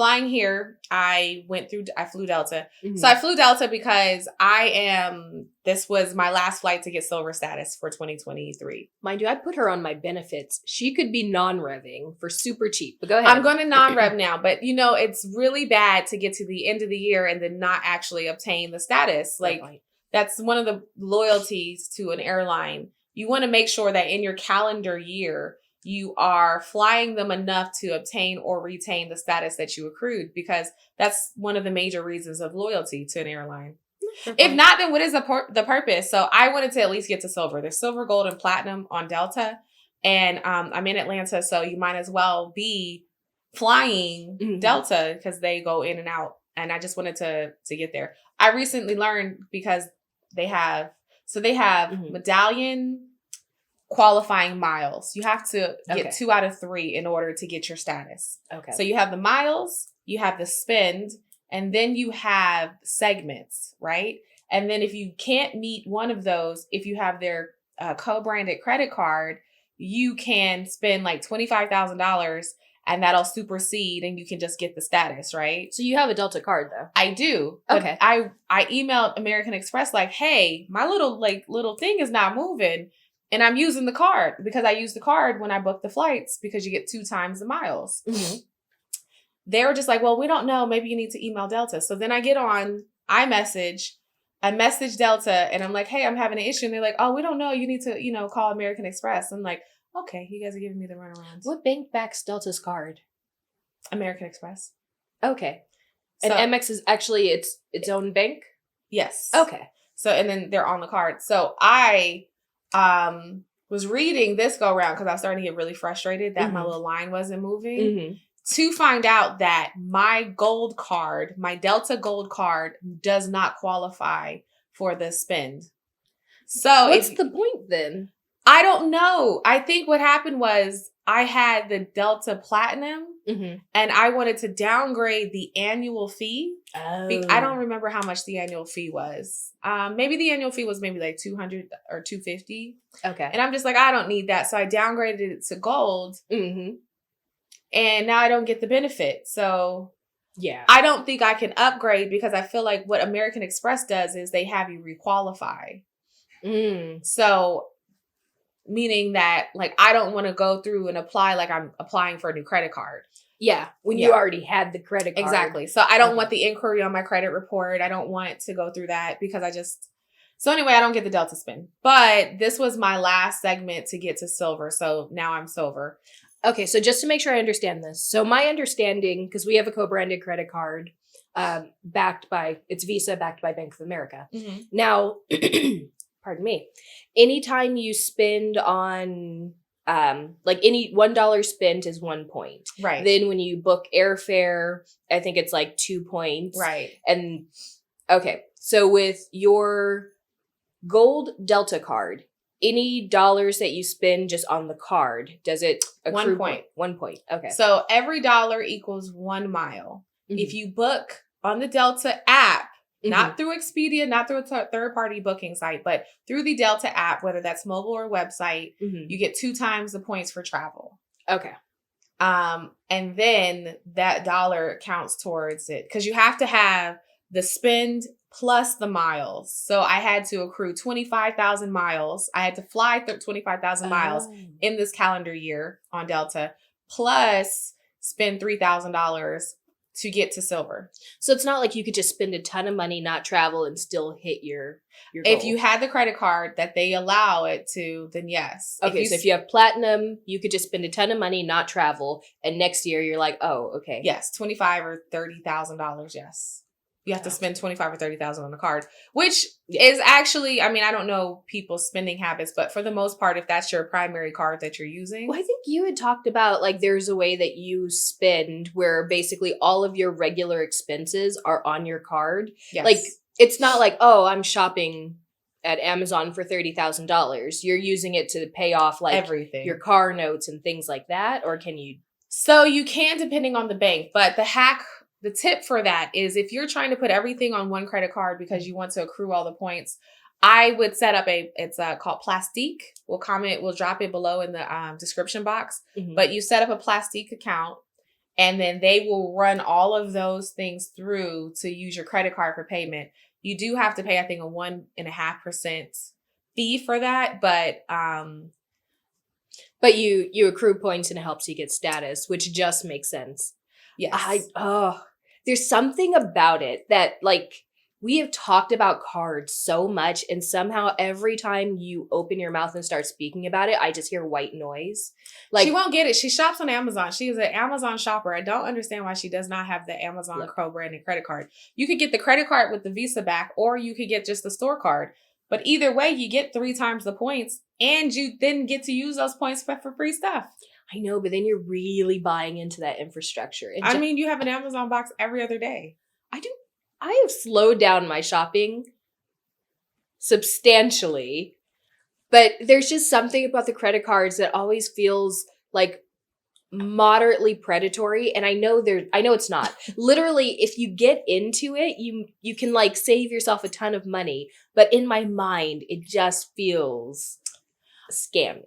flying here, I flew Delta. Mm-hmm. So I flew Delta because this was my last flight to get silver status for 2023. Mind you, I put her on my benefits. She could be non-revving for super cheap, but go ahead. I'm going to non-rev now, but it's really bad to get to the end of the year and then not actually obtain the status. Like, that's one of the loyalties to an airline. You want to make sure that in your calendar year, you are flying them enough to obtain or retain the status that you accrued, because that's one of the major reasons of loyalty to an airline. If not, then what is the purpose? So I wanted to at least get to silver. There's silver, gold, and platinum on Delta. And I'm in Atlanta, so you might as well be flying Delta because they go in and out. And I just wanted to get there. I recently learned because they have medallion qualifying miles. You have to get 2 out of 3 in order to get your status. Okay. So you have the miles, you have the spend, and then you have segments, right? And then if you can't meet one of those, if you have their co-branded credit card, you can spend like $25,000 and that'll supersede and you can just get the status, right? So you have a Delta card though? I do. Okay. I emailed American Express like, hey, my little thing is not moving. And I'm using the card because I use the card when I book the flights because you get 2 times the miles. Mm-hmm. They were just like, well, we don't know. Maybe you need to email Delta. So then I get on iMessage. I message Delta and I'm like, hey, I'm having an issue. And they're like, oh, we don't know. You need to, call American Express. I'm like, okay, you guys are giving me the runaround. What bank backs Delta's card? American Express. Okay. And Amex is actually its own bank? Yes. Okay. So, and then they're on the card. So I was reading this go around because I was starting to get really frustrated that my little line wasn't moving to find out that my gold card, my Delta gold card, does not qualify for the spend. So what's the point then? I don't know. I think what happened was I had the Delta Platinum and I wanted to downgrade the annual fee. Oh. I don't remember how much the annual fee was. Maybe the annual fee was maybe like $200 or $250. Okay. And I'm just like, I don't need that. So I downgraded it to gold. Mm-hmm. And now I don't get the benefit. So yeah, I don't think I can upgrade because I feel like what American Express does is they have you requalify. So meaning that like, I don't want to go through and apply like I'm applying for a new credit card. Yeah. When you already had the credit card. Exactly. So I don't want the inquiry on my credit report. I don't want to go through that because so anyway, I don't get the Delta spin, but this was my last segment to get to silver. So now I'm silver. Okay. So just to make sure I understand this. So my understanding, because we have a co-branded credit card, it's Visa backed by Bank of America. Mm-hmm. Now, pardon me, anytime you spend on, like any $1 spent is 1 point. Right. Then when you book airfare, I think it's like 2 points. Right. And okay. So with your gold Delta card, any dollars that you spend just on the card, does it accrue 1 point? 1 point. Okay. So every dollar equals 1 mile. Mm-hmm. If you book on the Delta app, not through Expedia, not through a third-party booking site, but through the Delta app, whether that's mobile or website, you get 2 times the points for travel. Okay. And then that dollar counts towards it because you have to have the spend plus the miles. So I had to accrue 25,000 miles. I had to fly 25,000 miles in this calendar year on Delta, plus spend $3,000 to get to silver. So it's not like you could just spend a ton of money, not travel, and still hit your goal. If you had the credit card that they allow it to, then yes. Okay, so if you have platinum, you could just spend a ton of money, not travel, and next year you're like, oh, okay. Yes, $25,000 or $30,000, yes. You have to spend $25,000 or $30,000 on the card, which is actually, I mean, I don't know people's spending habits, but for the most part, if that's your primary card that you're using. Well, I think you had talked about like there's a way that you spend where basically all of your regular expenses are on your card. Yes. Like it's not like, oh, I'm shopping at Amazon for $30,000. You're using it to pay off like everything, your car notes and things like that. Or can you? So you can, depending on the bank, but the tip for that is if you're trying to put everything on one credit card because you want to accrue all the points, I would set up it's called Plastique. We'll drop it below in the description box, but you set up a Plastique account and then they will run all of those things through to use your credit card for payment. You do have to pay, I think, a 1.5% fee for that, but you accrue points and it helps you get status, which just makes sense. yes. There's something about it that, like, we have talked about cards so much, and somehow every time you open your mouth and start speaking about it, I just hear white noise. Like, she won't get it. She shops on Amazon. She is an Amazon shopper. I don't understand why she does not have the Amazon co-branded credit card. You could get the credit card with the Visa back, or you could get just the store card. But either way, you get 3 times the points, and you then get to use those points for free stuff. I know, but then you're really buying into that infrastructure. I mean, you have an Amazon box every other day. I do. I have slowed down my shopping substantially, but there's just something about the credit cards that always feels like moderately predatory. And I know it's not. Literally, if you get into it, you can like save yourself a ton of money. But in my mind, it just feels scammy.